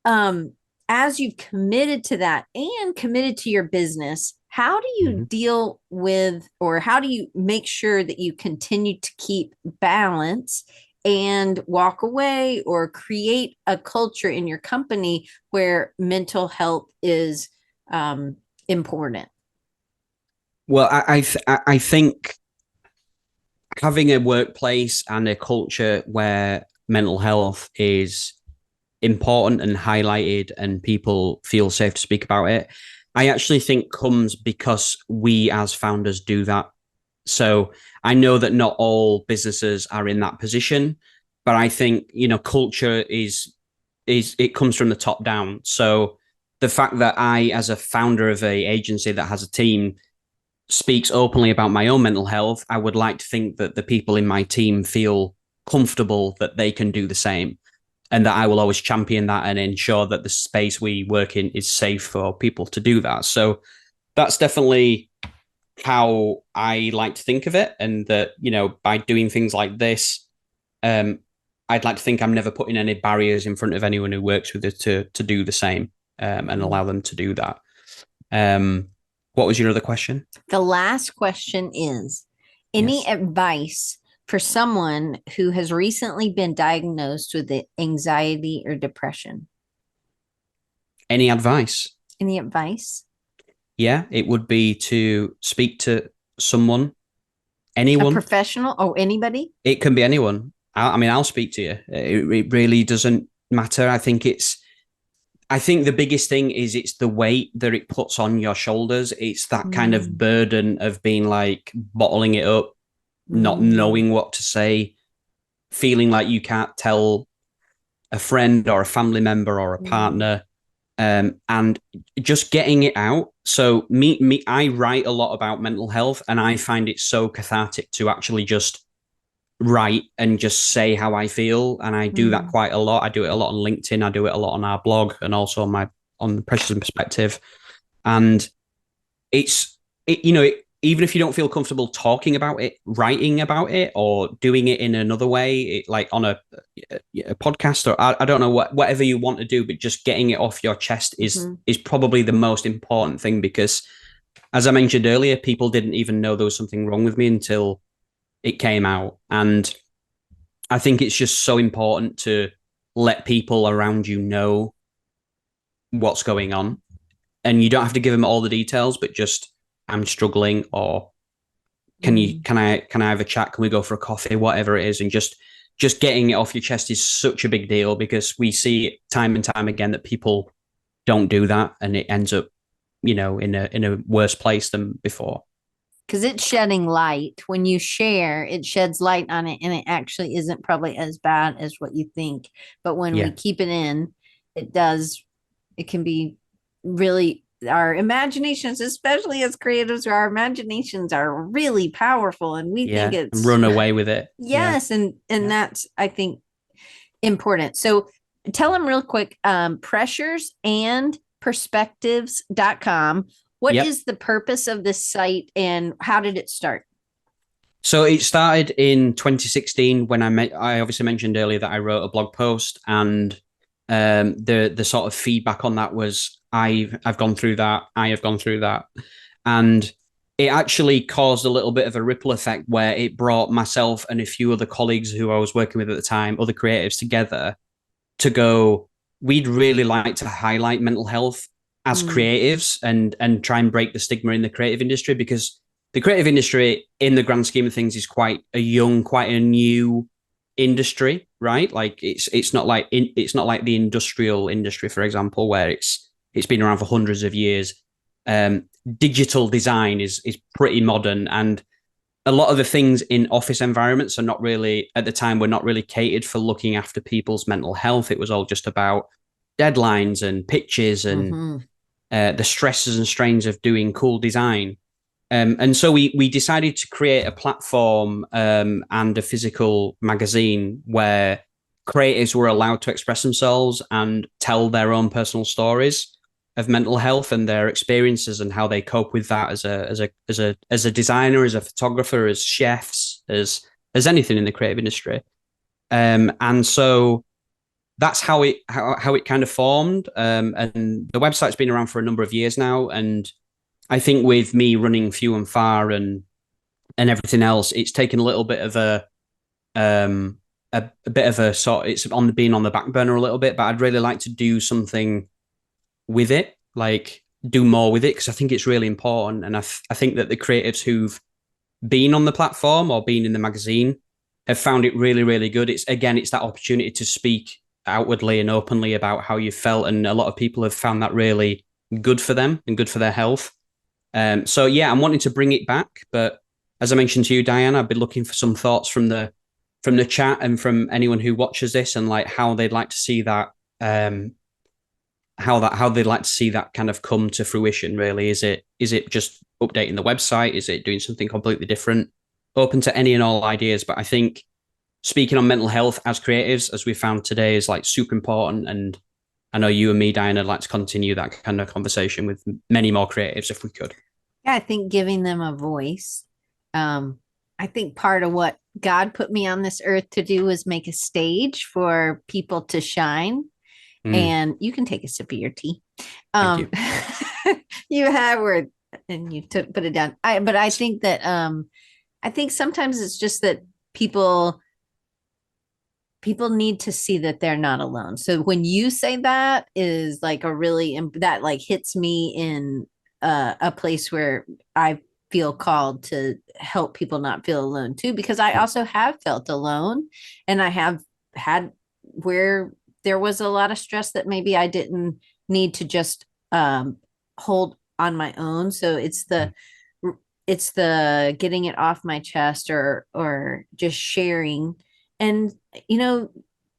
um, as you've committed to that and committed to your business, how do you Mm-hmm. deal with, or how do you make sure that you continue to keep balance and walk away or create a culture in your company where mental health is important? Well, I think having a workplace and a culture where mental health is important and highlighted and people feel safe to speak about it, I actually think comes because we as founders do that. So I know that not all businesses are in that position, but I think, culture is it comes from the top down. So the fact that I, as a founder of a agency that has a team, speaks openly about my own mental health, I would like to think that the people in my team feel comfortable that they can do the same, and that I will always champion that and ensure that the space we work in is safe for people to do that. So that's definitely how I like to think of it. And that, by doing things like this, I'd like to think I'm never putting any barriers in front of anyone who works with it to do the same, and allow them to do that. What was your other question? The last question is any Yes. advice for someone who has recently been diagnosed with anxiety or depression? Any advice? Any advice? Yeah, it would be to speak to someone, A anyone. professional or anybody? It can be anyone. I mean, I'll speak to you. It really doesn't matter. I think the biggest thing is it's the weight that it puts on your shoulders. It's that kind of Mm, burden of being like bottling it up, not mm, knowing what to say, feeling like you can't tell a friend or a family member or a mm, partner, and just getting it out. So I write a lot about mental health, and I find it so cathartic to actually just write and just say how I feel. And I do that mm. quite a lot. I do it a lot on LinkedIn. I do it a lot on our blog and also on the Precious and Perspective. And it's, even if you don't feel comfortable talking about it, writing about it, or doing it in another way, like on a podcast, or I don't know, whatever you want to do, but just getting it off your chest Mhm. is probably the most important thing, because as I mentioned earlier, people didn't even know there was something wrong with me until it came out. And I think it's just so important to let people around you know what's going on. And you don't have to give them all the details, but just, I'm struggling, or Mm. can I have a chat? Can we go for a coffee? Whatever it is. And just getting it off your chest is such a big deal, because we see time and time again that people don't do that, and it ends up, in a worse place than before. Because it's shedding light. When you share, it sheds light on it, and it actually isn't probably as bad as what you think. But when we Yeah. keep it in, it does, it can be really, our imaginations, especially as creatives, our imaginations are really powerful, and we think Yeah. And it's run away with it. Yeah. yes, and Yeah. that's, I think, important. So tell them real quick, pressures and perspectives.com. What Yep. is the purpose of this site and how did it start? So it started in 2016 when I obviously mentioned earlier that I wrote a blog post, and the sort of feedback on that was, I've gone through that, I have gone through that, and it actually caused a little bit of a ripple effect where it brought myself and a few other colleagues who I was working with at the time, other creatives, together to go, we'd really like to highlight mental health as Mm, creatives, and try and break the stigma in the creative industry, because the creative industry in the grand scheme of things is quite a new industry, right? Like it's not like the industrial industry, for example, where it's been around for hundreds of years. Digital design is pretty modern, and a lot of the things in office environments are not really, at the time, were not really catered for looking after people's mental health. It was all just about deadlines and pitches and mhm, the stresses and strains of doing cool design. And so we decided to create a platform, and a physical magazine where creatives were allowed to express themselves and tell their own personal stories of mental health and their experiences and how they cope with that as a designer, as a photographer, as chefs, as anything in the creative industry. And so that's how it kind of formed. And the website's been around for a number of years now, and I think with me running few and far and everything else, it's taken a little bit of a a bit of a sort. It's on the being on the back burner a little bit, but I'd really like to do something with it, like do more with it, because I think it's really important. And I think that the creatives who've been on the platform or been in the magazine have found it really, really good. It's that opportunity to speak outwardly and openly about how you felt. And a lot of people have found that really good for them and good for their health. So yeah, I'm wanting to bring it back. But as I mentioned to you, Diane, I've been looking for some thoughts from the chat and from anyone who watches this, and like how they'd like to see that how they'd like to see that kind of come to fruition. Really, is it just updating the website? Is it doing something completely different? Open to any and all ideas. But I think speaking on mental health as creatives, as we found today, is like super important. And I know you and me, Diane, would like to continue that kind of conversation with many more creatives if we could. Yeah, I think giving them a voice. I think part of what God put me on this earth to do was make a stage for people to shine. Mm, And you can take a sip of your tea. thank you. Um, you have word and you took put it down. But I think that I think sometimes it's just that people people need to see that they're not alone. So when you say that is like a really that like hits me in a place where I feel called to help people not feel alone too, because I Mm, also have felt alone, and I have had where there was a lot of stress that maybe I didn't need to just hold on my own. So mm, it's the getting it off my chest, or just sharing. And you know,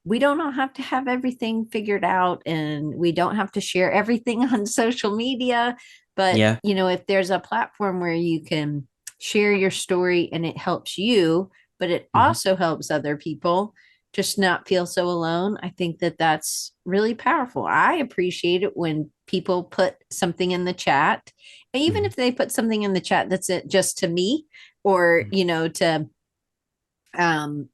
we don't all have to have everything figured out, and we don't have to share everything on social media. But yeah. you know, if there's a platform where you can share your story and it helps you, but it Mhm, also helps other people just not feel so alone, I think that that's really powerful. I appreciate it when people put something in the chat, even mhm, if they put something in the chat that's it just to me, or mhm. you know, to um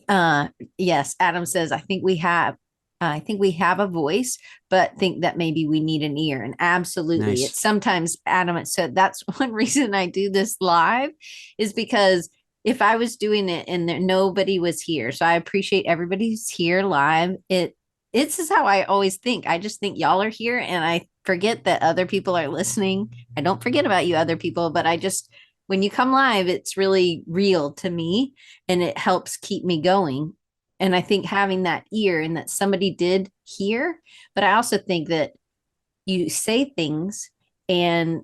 uh yes, Adam says I think we have a voice, but think that maybe we need an ear. And absolutely, Nice. it's sometimes, Adam, so that's one reason I do this live, is because if I was doing it and nobody was here, so I appreciate everybody's here live. It's is how I always think. I just think y'all are here, and I forget that other people are listening. I don't forget about you, other people, but I just when you come live, it's really real to me, and it helps keep me going. And I think having that ear and that somebody did hear, but I also think that you say things and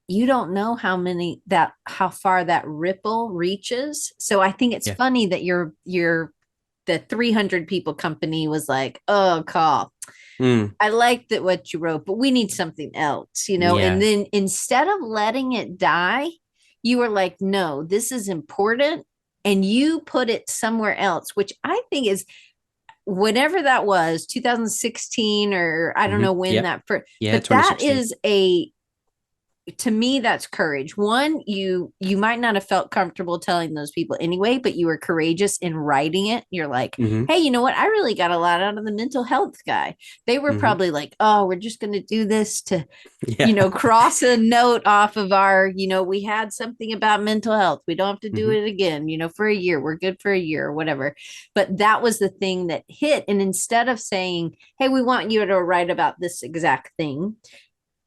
you don't know how far that ripple reaches. So I think it's Yeah. funny that the 300 people company was like, oh, call. Mm, I like that what you wrote, but we need something else, you know? And yeah. then instead of letting it die, you were like, no, this is important. And you put it somewhere else, which I think is whatever that was, 2016, or I don't Hmm. know when Yeah. that first, Yeah. but that 2016. is a to me, that's courage. One, you might not have felt comfortable telling those people anyway, but you were courageous in writing it. You're like, Hmm. hey, you know what, I really got a lot out of the mental health guy. They were Hmm. probably like, oh, we're just going to do this to, you Yeah. know, cross a note off of our, you know, we had something about mental health, we don't have to do Hmm. it again, you know, for a year, we're good for a year or whatever. But that was the thing that hit. And instead of saying, hey, we want you to write about this exact thing,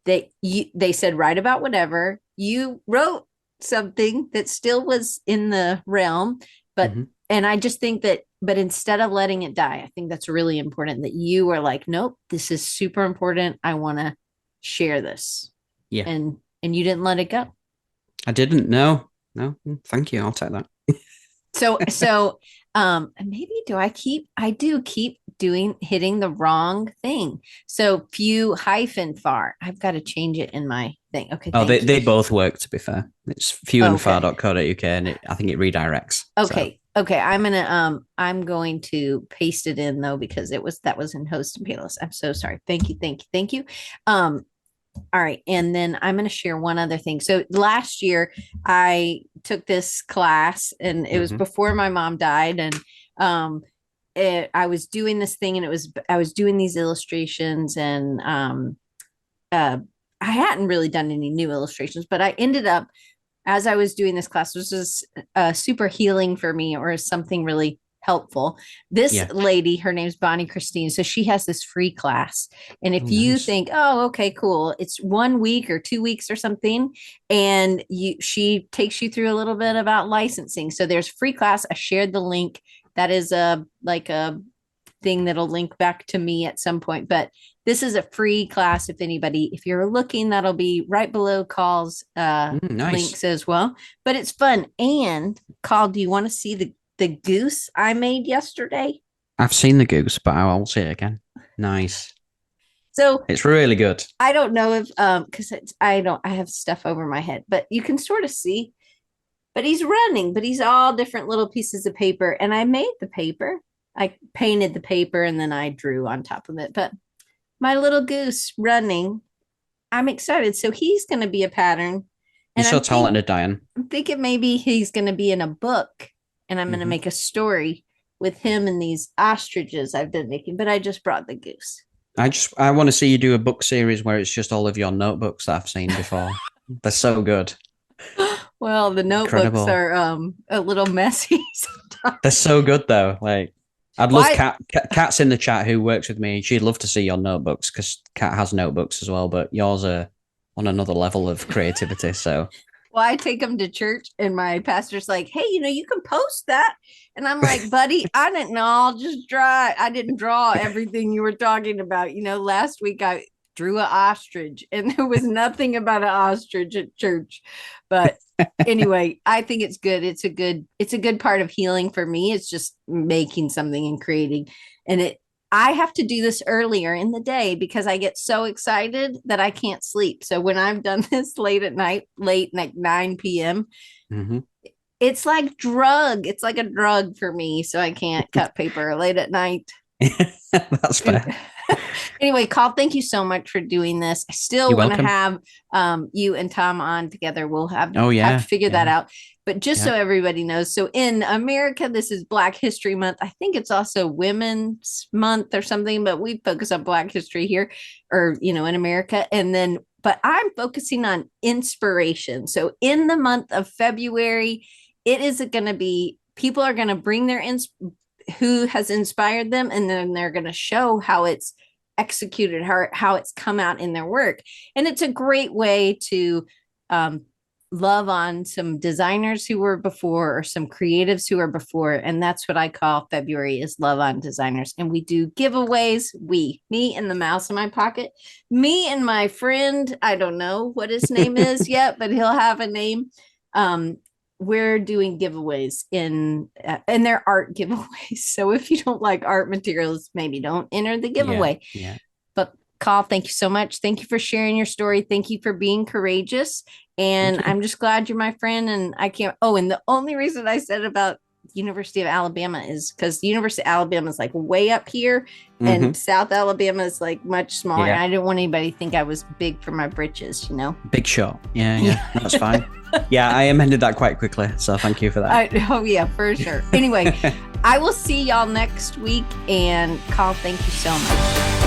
they said write about whatever. You wrote something that still was in the realm, but Hmm. and I just think that, but instead of letting it die, I think that's really important that you were like, nope, this is super important, I want to share this. Yeah. And you didn't let it go. I didn't know. No. Thank you. I'll take that. So maybe I do keep doing hitting the wrong thing. So few hyphen far. I've got to change it in my thing. Okay, Oh, thank you. they both work, to be fair. It's Okay. fewandfar.co.uk, and I think it redirects. So, Okay. Okay. I'm going to paste it in though, because that was in host and playlist. I'm so sorry. Thank you. Thank you. Thank you. Um, all right. And then I'm going to share one other thing. So last year I took this class, and it was hmm. before my mom died. And um I was doing this thing, and I was doing these illustrations, and uh I hadn't really done any new illustrations, but I ended up, as I was doing this class, this was super healing for me, or something really helpful. This Yeah. lady, her name's Bonnie Christine. So she has this free class. And if Oh, you nice. think, oh, okay, cool, it's 1 week or 2 weeks or something, and she takes you through a little bit about licensing. So there's free class. I shared the link. That is a thing that'll link back to me at some point. But this is a free class. If you're looking, that'll be right below Call's Nice. links as well. But it's fun. And Call, do you want to see the goose I made yesterday? I've seen the goose, but I'll see it again. Nice. So It's really good. I don't know if because I have stuff over my head, but you can sort of see. But he's running, but he's all different little pieces of paper. And I made the paper. I painted the paper and then I drew on top of it. But my little goose running, I'm excited. So he's going to be a pattern. You're And so talented, Diane. I'm thinking maybe he's going to be in a book and I'm going to make a story with him and these ostriches I've been making. But I just brought the goose. I want to see you do a book series where it's just all of your notebooks that I've seen before. They're so good. Well, the notebooks Incredible. are a little messy sometimes. They're so good though. Like I'd love Why? Kat's in the chat who works with me. She'd love to see your notebooks because Kat has notebooks as well, but yours are on another level of creativity. So Well, I take them to church, and my pastor's like, "Hey, you can post that." And I'm like, "Buddy, I didn't know. I'll just draw. I didn't draw everything you were talking about. Last week I drew an ostrich, and there was nothing about an ostrich at church. But anyway, I think it's good. It's a good part of healing for me. It's just making something and creating, and I have to do this earlier in the day because I get so excited that I can't sleep. So when I've done this late at night, late like 9 p.m., it's like drug. It's like a drug for me. So I can't cut paper late at night. That's fair. Anyway, Carl, thank you so much for doing this. I still You're want to welcome. have you and Tom on together. We'll have Oh have yeah. to figure that out. But just so Yeah. everybody knows, so in America, this is Black History Month. I think it's also Women's Month or something, but we focus on Black history here, or in America. But I'm focusing on inspiration. So in the month of February, it is going to be people are going to bring their who has inspired them, and then they're going to show how it's executed, how it's come out in their work. And it's a great way to love on some designers who were before, or some creatives who were before. And that's what I call February, is love on designers. And we do giveaways. Me and the mouse in my pocket, me and my friend, I don't know what his name is yet, but he'll have a name. We're doing giveaways and they're art giveaways. So if you don't like art materials, maybe don't enter the giveaway. Yeah. But Carl, thank you so much. Thank you for sharing your story. Thank you for being courageous. And I'm just glad you're my friend. And I can't. Oh, and the only reason I said about University of Alabama is because University of Alabama is like way up here, and South Alabama is like much smaller. Yeah. I didn't want anybody to think I was big for my britches, Big shot. Yeah. That's fine. Yeah, I amended that quite quickly. So thank you for that. Oh, yeah, for sure. Anyway, I will see y'all next week. And Carl, thank you so much.